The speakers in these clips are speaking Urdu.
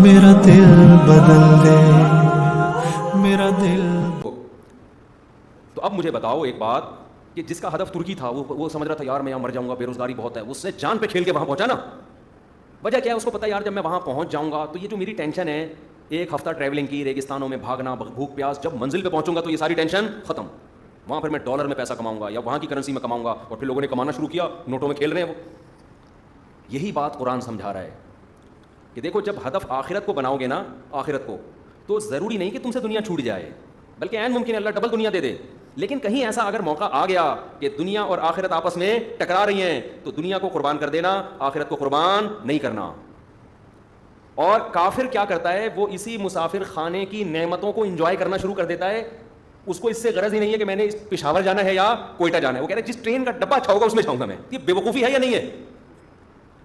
میرا دل بدل دے، میرا دل۔ تو اب مجھے بتاؤ ایک بات کہ جس کا ہدف ترکی تھا وہ سمجھ رہا تھا یار میں یہاں مر جاؤں گا، بے روزگاری بہت ہے، اس نے جان پہ کھیل کے وہاں پہنچا نا. وجہ کیا ہے اس کو پتا یار جب میں وہاں پہنچ جاؤں گا تو یہ جو میری ٹینشن ہے ایک ہفتہ ٹریولنگ کی، ریگستانوں میں بھاگنا، بھوک پیاس، جب منزل پہ پہنچوں گا تو یہ ساری ٹینشن ختم. وہاں پھر میں ڈالر میں پیسہ کماؤں گا یا وہاں کی کرنسی میں کماؤں گا، اور پھر لوگوں نے کمانا شروع کیا، نوٹوں میں کھیل رہے ہیں وہ. یہی بات قرآن سمجھا رہا ہے کہ دیکھو جب ہدف آخرت کو بناؤ گے نا، آخرت کو، تو ضروری نہیں کہ تم سے دنیا چھوٹ جائے، بلکہ عین ممکن ہے اللہ ڈبل دنیا دے دے. لیکن کہیں ایسا اگر موقع آ گیا کہ دنیا اور آخرت آپس میں ٹکرا رہی ہیں تو دنیا کو قربان کر دینا، آخرت کو قربان نہیں کرنا. اور کافر کیا کرتا ہے، وہ اسی مسافر خانے کی نعمتوں کو انجوائے کرنا شروع کر دیتا ہے. اس کو اس سے غرض ہی نہیں ہے کہ میں نے پشاور جانا ہے یا کوئٹہ جانا ہے، وہ کہہ رہا ہے جس ٹرین کا ڈبہ اچھا ہوگا اس میں جاؤں گا میں. یہ بے وقوفی ہے یا نہیں ہے؟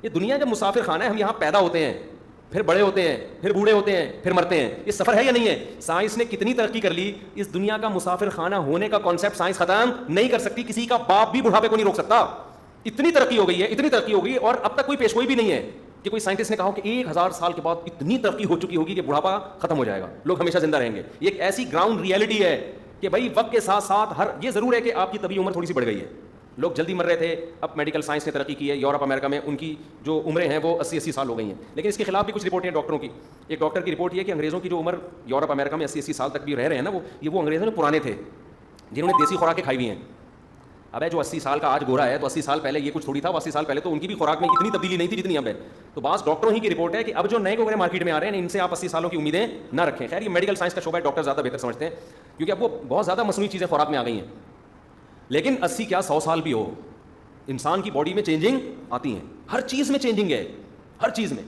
یہ دنیا جب مسافر خانہ ہے، ہم یہاں پیدا ہوتے ہیں، پھر بڑے ہوتے ہیں، پھر بوڑھے ہوتے ہیں، پھر مرتے ہیں. یہ سفر ہے یا نہیں ہے؟ سائنس نے کتنی ترقی کر لی، اس دنیا کا مسافر خانہ ہونے کا کانسیپٹ سائنس ختم نہیں کر سکتی. کسی کا باپ بھی بڑھاپے کو نہیں روک سکتا. اتنی ترقی ہو گئی ہے، اتنی ترقی ہو گئی، اور اب تک کوئی پیشگوئی بھی نہیں ہے کہ کوئی سائنٹسٹ نے کہا کہ 1000 سال کے بعد اتنی ترقی ہو چکی ہوگی کہ بڑھاپا ختم ہو جائے گا، لوگ ہمیشہ زندہ رہیں گے. یہ ایک ایسی گراؤنڈ ریئلٹی ہے کہ بھائی وقت کے ساتھ ساتھ یہ ضرور ہے کہ آپ کی طبی عمر تھوڑی سی بڑھ گئی ہے، لوگ جلدی مر رہے تھے، اب میڈیکل سائنس نے ترقی کی ہے. یورپ امریکہ میں ان کی جو عمریں ہیں وہ 80 سال ہو گئی ہیں. لیکن اس کے خلاف بھی کچھ رپورٹیں ہیں ڈاکٹروں کی. ایک ڈاکٹر کی رپورٹ یہ ہے کہ انگریزوں کی جو عمر یورپ امریکہ میں 80 سال تک بھی رہ رہے ہیں نا، وہ انگریزوں نے پرانے تھے جنہوں نے دیسی خوراکیں کھائی ہوئی ہیں. اب ہے جو 80 سال کا آج گورا ہے تو 80 سال پہلے یہ کچھ تھوڑی تھا، وہ 80 سال پہلے تو ان کی بھی خوراک میں اتنی تبدیلی نہیں تھی جتنی اب ہے. تو بعض ڈاکٹروں ہی کی رپورٹ ہے کہ اب جو نئے گورے مارکیٹ میں آ رہے ہیں ان سے آپ 80 سالوں کی امیدیں نہ رکھیں. خیر یہ میڈیکل سائنس کا شعبہ ہے، ڈاکٹر زیادہ بہتر سمجھتے ہیں کیونکہ اب وہ بہت زیادہ مصنوعی چیزیں خوراک میں آ گئی ہیں. لیکن 80 کیا 100 سال بھی ہو، انسان کی باڈی میں چینجنگ آتی ہیں، ہر چیز میں چینجنگ ہے، ہر چیز میں.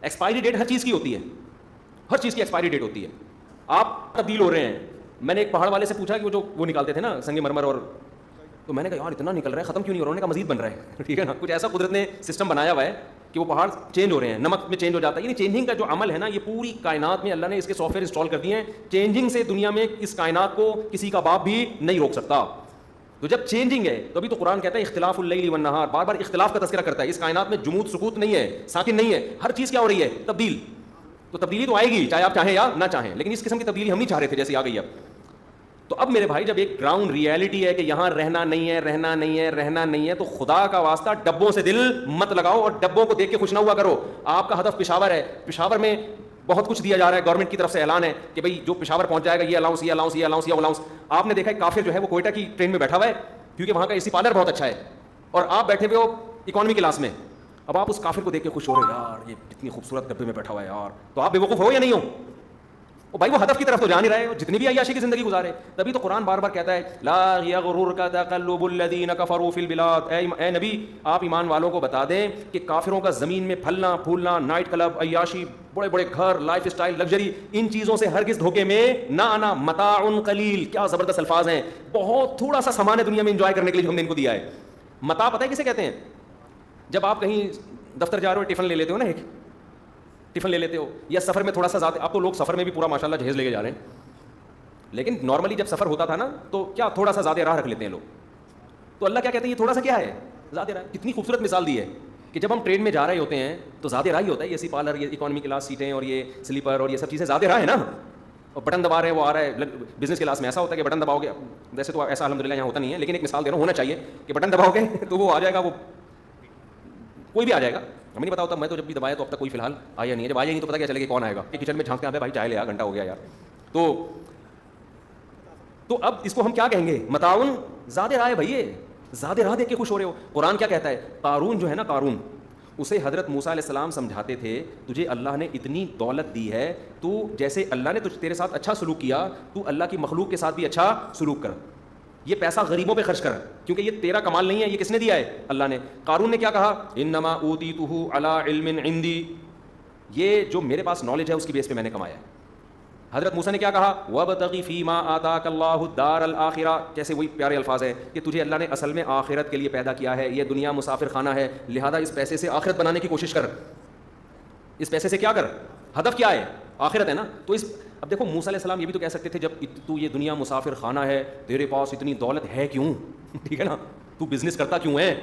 ایکسپائری ڈیٹ ہر چیز کی ہوتی ہے، ہر چیز کی ایکسپائری ڈیٹ ہوتی ہے. آپ تبدیل ہو رہے ہیں. میں نے ایک پہاڑ والے سے پوچھا کہ وہ نکالتے تھے نا سنگ مرمر، اور تو میں نے کہا یار اتنا نکل رہا ہے ختم کیوں نہیں ہو رہا؟ انہوں نے کہا مزید بن رہا ہے. ٹھیک ہے نا، کچھ ایسا قدرت نے سسٹم بنایا ہوا ہے کہ وہ پہاڑ چینج ہو رہے ہیں، نمک میں چینج ہو جاتا ہے. یعنی چینجنگ کا جو عمل ہے نا، یہ پوری کائنات میں اللہ نے اس کے سافٹ ویئر انسٹال کر دیے ہیں. چینجنگ سے دنیا میں اس کائنات کو کسی کا باپ بھی نہیں روک سکتا. تو جب چینجنگ ہے تو ابھی تو قرآن کہتا ہے اختلاف اللیل والنہار، بار بار اختلاف کا تذکرہ کرتا ہے. اس کائنات میں جمود سکوت نہیں ہے، ساکن نہیں ہے، ہر چیز کیا ہو رہی ہے؟ تبدیل. تو تبدیلی تو آئے گی چاہے آپ چاہیں یا نہ چاہیں، لیکن اس قسم کی تبدیلی ہم نہیں چاہ رہے تھے جیسی آ گئی اب. تو اب میرے بھائی جب ایک گراؤنڈ ریئلٹی ہے کہ یہاں رہنا نہیں ہے، رہنا نہیں ہے، رہنا نہیں ہے، تو خدا کا واسطہ ڈبوں سے دل مت لگاؤ اور ڈبوں کو دیکھ کے خوش نہ ہوا کرو. آپ کا ہدف پشاور ہے، پشاور میں بہت کچھ دیا جا رہا ہے، گورنمنٹ کی طرف سے اعلان ہے کہ بھائی جو پشاور پہنچ جائے گا یہ الاؤنس، یہ الاؤنس، یہ الاؤنس، یہ الاؤنس. آپ نے دیکھا ہے کافر جو ہے وہ کوئٹہ کی ٹرین میں بیٹھا ہوا ہے کیونکہ وہاں کا اے سی پارلر بہت اچھا ہے، اور آپ بیٹھے ہوئے ہو اکانومی کلاس میں. اب آپ اس کافر کو دیکھ کے خوش ہو رہے ہو، یار یہ اتنی خوبصورت ڈبے میں بیٹھا ہوا ہے یار. تو آپ بے وقوف ہو یا نہیں ہو؟ بھائی وہ ہدف کی طرف تو جا نہیں رہے، جتنی بھی عیاشی کی زندگی گزارے. تبھی تو قرآن بار بار کہتا ہے لا یغررک تقلب الذین کفروا فی البلاد. اے نبی آپ ایمان والوں کو بتا دیں کہ کافروں کا زمین میں پھلنا پھولنا، نائٹ کلب، عیاشی، بڑے بڑے گھر، لائف اسٹائل، لگژری، ان چیزوں سے ہرگز دھوکے میں نہ آنا. متاع قلیل، کیا زبردست الفاظ ہیں. بہت تھوڑا سا سامان ہے دنیا میں انجوائے کرنے کے لیے جو ہم نے ان کو دیا ہے. متاع پتہ ہے کسے کہتے ہیں؟ جب آپ کہیں دفتر جا رہے ہو ٹفن لے لیتے ہو نا، ایک ٹفن لے لیتے ہو، یا سفر میں تھوڑا سا زیادہ، اب تو لوگ سفر میں بھی پورا ماشاءاللہ جہیز لے کے جا رہے ہیں، لیکن نارملی جب سفر ہوتا تھا نا تو کیا تھوڑا سا زیادہ راہ رکھ لیتے ہیں لوگ. تو اللہ کیا کہتے ہیں یہ تھوڑا سا کیا ہے؟ زیادہ راہ. کتنی خوبصورت مثال دی ہے کہ جب ہم ٹرین میں جا رہے ہوتے ہیں تو زیادہ راہ ہی ہوتا ہے. یہ اے سی پارلر، یہ اکانومی کلاس سیٹیں، اور یہ سلیپر، اور یہ سب چیزیں زیادہ راہ ہے نا. اور بٹن دبا رہے ہیں وہ آ رہا ہے. بزنس کلاس میں ایسا ہوتا ہے کہ بٹن دباؤ گے، ویسے تو ایسا الحمدللہ یہاں ہوتا نہیں ہے، لیکن ایک مثال دے رہا ہوں، ہونا چاہیے کہ بٹن دباؤ گے تو وہ آ جائے گا، وہ کوئی بھی آ جائے گا. ہمیں نہیں پتا ہوتا، میں تو جب بھی دبایا تو اب تک کوئی فی الحال آیا نہیں ہے. جب آیا نہیں تو پتا کیا چلے گا کون آئے گا. کہ کچن میں جھانکتے ہیں بھائی چائے لے آ، گھنٹہ ہو گیا یار. تو اب اس کو ہم کیا کہیں گے؟ متاعن، زیادہ راہ ہے بھائی، یہ زیادہ راہ دیکھ کے خوش ہو رہے ہو. قرآن کیا کہتا ہے؟ قارون جو ہے نا، قارون، اسے حضرت موسیٰ علیہ السلام سمجھاتے تھے تجھے اللہ نے اتنی دولت دی ہے، تو جیسے اللہ نے تیرے ساتھ اچھا سلوک کیا تو اللہ کی مخلوق کے ساتھ بھی اچھا سلوک کر. یہ پیسہ غریبوں پہ خرچ کر، کیونکہ یہ تیرا کمال نہیں ہے، یہ کس نے دیا ہے؟ اللہ نے. قارون نے کیا کہا؟ انما اوتیتہ علی علم عندی، یہ جو میرے پاس نالج ہے اس کی بیس پہ میں نے کمایا ہے. حضرت موسیٰ نے کیا کہا؟ وابتغ فیما آتاک اللہ الدار الآخرہ، جیسے وہی پیارے الفاظ ہیں کہ تجھے اللہ نے اصل میں آخرت کے لیے پیدا کیا ہے، یہ دنیا مسافر خانہ ہے، لہذا اس پیسے سے آخرت بنانے کی کوشش کر. اس پیسے سے کیا کر؟ ہدف کیا ہے؟ آخرت ہے نا. تو اب دیکھو موسیٰ علیہ السلام یہ بھی تو کہہ سکتے تھے جب تو یہ دنیا مسافر خانہ ہے، تیرے پاس اتنی دولت ہے کیوں؟ ٹھیک ہے نا، تو بزنس کرتا کیوں ہے؟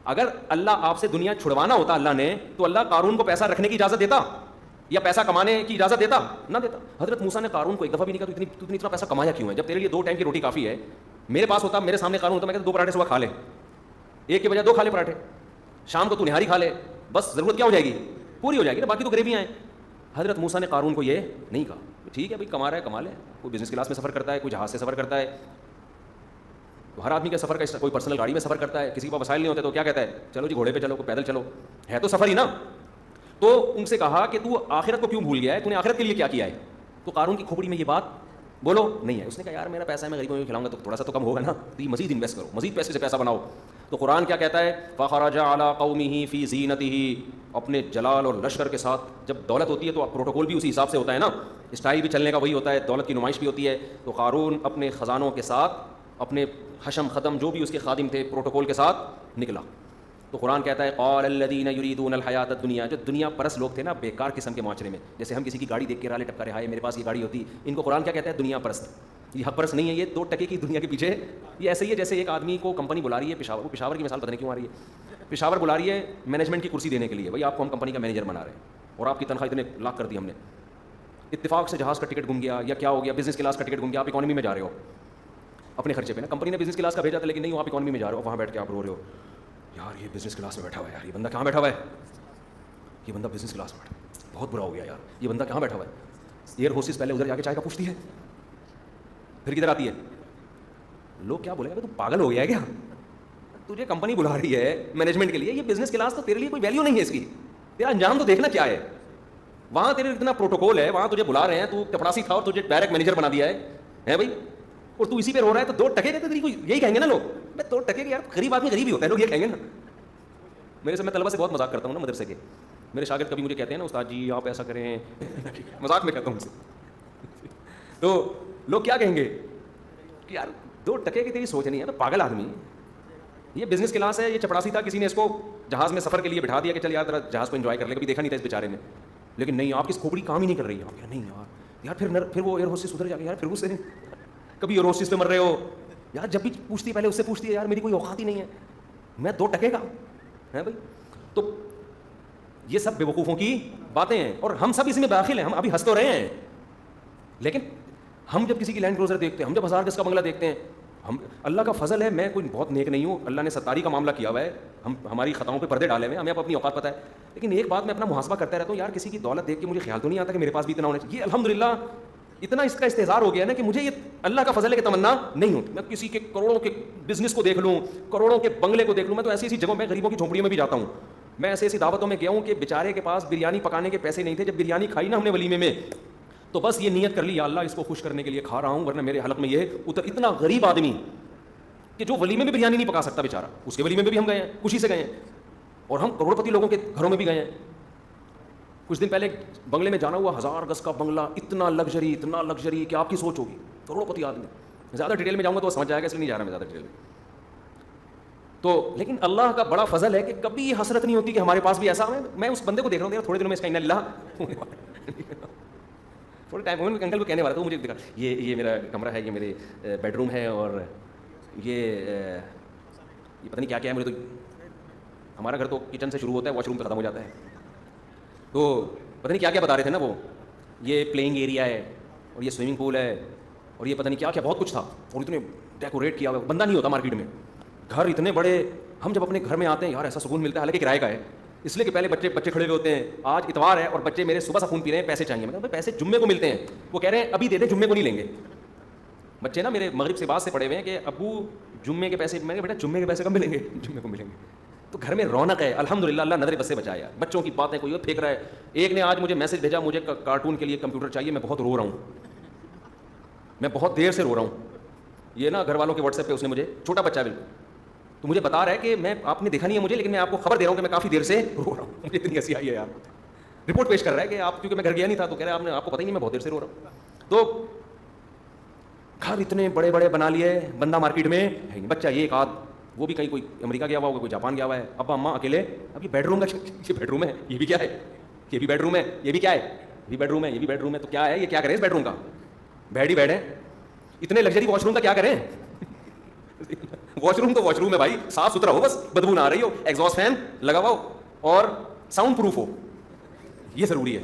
اگر اللہ آپ سے دنیا چھڑوانا ہوتا اللہ نے تو اللہ قارون کو پیسہ رکھنے کی اجازت دیتا؟ یا پیسہ کمانے کی اجازت دیتا نہ دیتا. حضرت موسیٰ نے قارون کو ایک دفعہ بھی نہیں کہا تو اتنا پیسہ کمایا کیوں ہے جب تیرے لیے 2 ٹائم کی روٹی کافی ہے. میرے پاس ہوتا, میرے سامنے قارون ہوتا, میں کہتا 2 پراٹھے صبح کھا لے, 1 کے بجائے 2 کھا لے پراٹھے, شام کو تو نہاری کھا لے, بس ضرورت کیا ہو جائے گی, پوری ہو جائے گی نا, باقی تو گریویاں ہیں. حضرت موسیٰ نے قارون کو یہ نہیں کہا, ٹھیک ہے بھائی کما رہا ہے کما لے, کوئی بزنس کلاس میں سفر کرتا ہے, کوئی جہاز سے سفر کرتا ہے, ہر آدمی کا سفر کا, کوئی پرسنل گاڑی میں سفر کرتا ہے, کسی کے پاس وسائل نہیں ہوتے تو کیا کہتا ہے چلو جی گھوڑے پہ چلو, کوئی پیدل چلو, ہے تو سفر ہی نا. تو ان سے کہا کہ تو آخرت کو کیوں بھول گیا ہے, تو نے آخرت کے لیے کیا کیا ہے. تو قارون کی کھوپڑی میں یہ بات بولو نہیں ہے. اس نے کہا یار میرا پیسہ ہے, میں غریبوں کو کھلاؤں گا تو تھوڑا سا تو کم ہوگا نا, تو یہ مزید انویسٹ کرو, مزید پیسے سے پیسہ بناؤ. تو قرآن کیا کہتا ہے, فخرج علی قومہ فی زینتہ, اپنے جلال اور لشکر کے ساتھ. جب دولت ہوتی ہے تو پروٹوکول بھی اسی حساب سے ہوتا ہے نا, اسٹائل بھی چلنے کا وہی ہوتا ہے, دولت کی نمائش بھی ہوتی ہے. تو قارون اپنے خزانوں کے ساتھ, اپنے حشم ختم جو بھی اس کے خادم تھے, پروٹوکول کے ساتھ نکلا. تو قرآن کہتا ہے قال الذین یریدون الحیات الدنیا, جو دنیا پرست لوگ تھے نا بیکار قسم کے معاشرے میں, جیسے ہم کسی کی گاڑی دیکھ کے رالے ٹپکا رہے ہائے میرے پاس یہ گاڑی ہوتی, ان کو قرآن کیا کہتا ہے دنیا پرست. یہ حق پرست نہیں ہے, یہ 2 ٹکے کی دنیا کے پیچھے. یہ ایسے ہی ہے جیسے ایک آدمی کو کمپنی بلا رہی ہے, پشاور کی مثال پتہ نہیں کیوں آ رہی ہے, پشاور بلا رہی ہے مینجمنٹ کی کرسی دینے کے لیے, بھائی آپ کو ہم کمپنی کا مینیجر بنا رہے ہیں اور آپ کی تنخواہ اتنے لاکھ کر دی ہم نے, اتفاق سے جہاز کا ٹکٹ گم گیا یا کیا ہو گیا, بزنس کلاس کا ٹکٹ گم گیا, آپ اکانومی میں جا رہے ہو اپنے خرچے پہ نا, کمپنی نے بزنس کلاس کا بھیجا تھا لیکن نہیں آپ اکانومی میں جا رہے ہو, وہاں بیٹھ کے آپ رو رہے ہو یار یہ بزنس کلاس میں بیٹھا ہوا ہے, یار یہ بندہ کہاں بیٹھا ہوا ہے, یہ بندہ بزنس کلاس میں بیٹھا, بہت برا ہو گیا یار, یہ بندہ کہاں بیٹھا ہوا ہے. ایئر ہوسٹس پہلے ادھر جا کے چائے کا پوچھتی ہے, پھر کدھر آتی ہے, لوگ کیا بولیں گے تو پاگل ہو گیا ہے کیا, تجھے کمپنی بلا رہی ہے مینجمنٹ کے لیے, یہ بزنس کلاس تو تیرے لیے کوئی ویلیو نہیں ہے اس کی, تیرا انجام تو دیکھنا کیا ہے. وہاں تیرے اتنا پروٹوکول ہے, وہاں تجھے بلا رہے ہیں, تو چپڑاسی تھا اور تجھے ڈائریکٹ مینیجر بنا دیا ہے بھائی, اور تو اسی پہ رو رہا ہے. تو 2 ٹکے کے تیری کوئی یہی کہیں گے نا لوگ, میں 2 ٹکے کے یار غریب آدمی غریب ہی ہوتا ہے, لوگ یہ کہیں گے نا. میرے سے میں طلبہ سے بہت مذاق کرتا ہوں نا مدرسے کے, میرے شاگرد کبھی مجھے کہتے ہیں نا استاد جی آپ ایسا کریں, مذاق میں کہتا ہوں ان سے, تو لوگ کیا کہیں گے کہ یار 2 ٹکے کی تیری سوچ نہیں ہے, تو پاگل آدمی, یہ بزنس کلاس ہے, یہ چپڑاسی تھا, کسی نے اس کو جہاز میں سفر کے لیے بٹھا دیا کہ چل یار ذرا جہاز کو انجوائے کر لے, کبھی دیکھا نہیں تھا اس بیچارے نے, لیکن نہیں آپ کی کھوپڑی کام ہی نہیں کر رہی ہے. نہیں یار پھر وہ ایئر ہوسٹس ادھر جا کے یار پھر اس سے کبھی ایئر ہوسٹس پہ مر رہے ہو یار, جب بھی پوچھتی ہے پہلے اس سے پوچھتی ہے یار میری کوئی اوقات ہی نہیں ہے, میں 2 ٹکے کا ہے بھائی. تو یہ سب بیوقوفوں کی باتیں ہیں اور ہم سب اس میں داخل ہیں, ہم ابھی ہنس تو رہے ہیں, لیکن ہم جب کسی کی لینڈ کروزر دیکھتے ہیں, ہم جب 1000 گز کا بنگلہ دیکھتے ہیں, ہم اللہ کا فضل ہے, میں کوئی بہت نیک نہیں ہوں, اللہ نے ستاری کا معاملہ کیا ہوا ہے, ہماری خطاؤں پہ پردے ڈالے ہوئے ہیں, ہمیں اپنی اوقات پتہ ہے. لیکن ایک بات میں اپنا محاسبہ کرتا رہتا ہوں, یار کسی کی دولت دیکھ کے مجھے خیال تو نہیں آتا کہ میرے پاس بھی اتنا ہونا چاہیے. یہ الحمدللہ اتنا اس کا استحضار ہو گیا نا کہ مجھے یہ اللہ کا فضل ہے کہ تمنا نہیں ہوتی. میں کسی کے کروڑوں کے بزنس کو دیکھ لوں, کروڑوں کے بنگلے کو دیکھ لوں, میں تو ایسی ایسی جگہوں میں غریبوں کی جھونپڑیوں میں بھی جاتا ہوں. میں ایسی دعوتوں میں گیا ہوں کہ بیچارے کے پاس بریانی پکانے کے پیسے نہیں تھے, جب بریانی کھائی نا ہم نے ولیمے میں, تو بس یہ نیت کر لی یا اللہ اس کو خوش کرنے کے لیے کھا رہا ہوں, ورنہ میرے حلق میں یہ اتنا غریب آدمی کہ جو ولیمے میں بریانی نہیں پکا سکتا بیچارہ, اس کے ولیمے میں بھی ہم گئے ہیں, خوشی سے گئے ہیں, اور ہم کروڑ پتی لوگوں کے گھروں میں بھی گئے ہیں. کچھ دن پہلے بنگلے میں جانا ہوا, 1000 گز کا بنگلہ, اتنا لگژری کہ آپ کی سوچ ہوگی, کروڑ پتی آدمی. زیادہ ڈیٹیل میں جاؤں گا تو سمجھ جائے گا, اس لیے نہیں جا رہا میں زیادہ ڈیٹیل میں. تو لیکن اللہ کا بڑا فضل ہے کہ کبھی حسرت نہیں ہوتی کہ ہمارے پاس بھی ایسا ہے. میں اس بندے کو دیکھ رہا ہوں, تھوڑے دنوں میں اس کا انا للہ تھوڑے ٹائم انکل کو کہنے والا تھا, مجھے دکھا یہ میرا کمرہ ہے, یہ میرے بیڈ روم ہے, اور یہ پتہ نہیں کیا کیا ہے. مجھے تو ہمارا گھر تو کچن سے شروع ہوتا ہے, واش روم پہ ختم ہو جاتا ہے, تو پتہ نہیں کیا کیا بتا رہے تھے نا وہ, یہ پلینگ ایریا ہے, اور یہ سوئمنگ پول ہے, اور یہ پتہ نہیں کیا کیا بہت کچھ تھا, اور اتنے ڈیکوریٹ کیا ہوا, بندہ نہیں ہوتا مارکیٹ میں, گھر اتنے بڑے. ہم جب اپنے گھر میں آتے ہیں یار ایسا سکون ملتا ہے, حالانکہ کرائے کا ہے, اس لیے کہ پہلے بچے کھڑے ہوئے ہوتے ہیں, آج اتوار ہے اور بچے میرے صبح سے خون پی رہے ہیں, پیسے چاہیے. میں کہا پیسے جمعے کو ملتے ہیں, وہ کہہ رہے ہیں ابھی دے دیں, جمعے کو نہیں لیں گے. بچے نا میرے مغرب سے بعد سے پڑے ہوئے ہیں کہ ابو جمعے کے پیسے, میں نے بیٹا جمعے کے پیسے کب ملیں گے, جمعے کو ملیں گے. تو گھر میں رونق ہے الحمدللہ, اللہ نظر بس سے بچایا. بچوں کی باتیں کوئی اور پھینک رہا ہے. ایک نے آج مجھے میسج بھیجا, مجھے کارٹون کے لیے کمپیوٹر چاہیے, میں بہت رو رہا ہوں, میں بہت دیر سے رو رہا ہوں. یہ نا گھر والوں کے واٹس ایپ پہ اس نے مجھے, چھوٹا بچہ بالکل, تو مجھے بتا رہا ہے کہ میں, آپ نے دیکھا نہیں ہے مجھے, لیکن میں آپ کو خبر دے رہا ہوں کہ میں کافی دیر سے رو رہا ہوں. مجھے اتنی ہنسی آئی ہے یار. رپورٹ پیش کر رہا ہے کہ آپ, کیونکہ میں گھر گیا نہیں تھا, تو کہہ رہا ہے آپ کو پتہ ہی نہیں میں بہت دیر سے رو رہا ہوں. تو گھر اتنے بڑے بڑے بنا لیے, بندہ مارکیٹ میں ہے, بچہ یہ ایک آدھ, وہ بھی کہیں کوئی امریکہ گیا ہوا ہوگا, کوئی جاپان گیا ہوا ہے, ابا اماں اکیلے. اب یہ بیڈ روم کا, یہ بیڈ روم ہے, یہ بھی کیا ہے, یہ بھی بیڈ روم ہے, یہ بھی کیا ہے, یہ بھی بیڈ روم ہے, یہ بھی بیڈ روم ہے. تو کیا ہے یہ, کیا کریں اس بیڈ روم کا, بیڈ ہی بیڈ ہے. اتنے لگژری واش روم کا کیا کریں, واش روم تو واش روم ہے بھائی, صاف ستھرا ہو, بس بدبو نہ آ رہی ہو, ایگزاسٹ فین لگا ہوا ہو, اور ساؤنڈ پروف ہو. یہ ضروری ہے.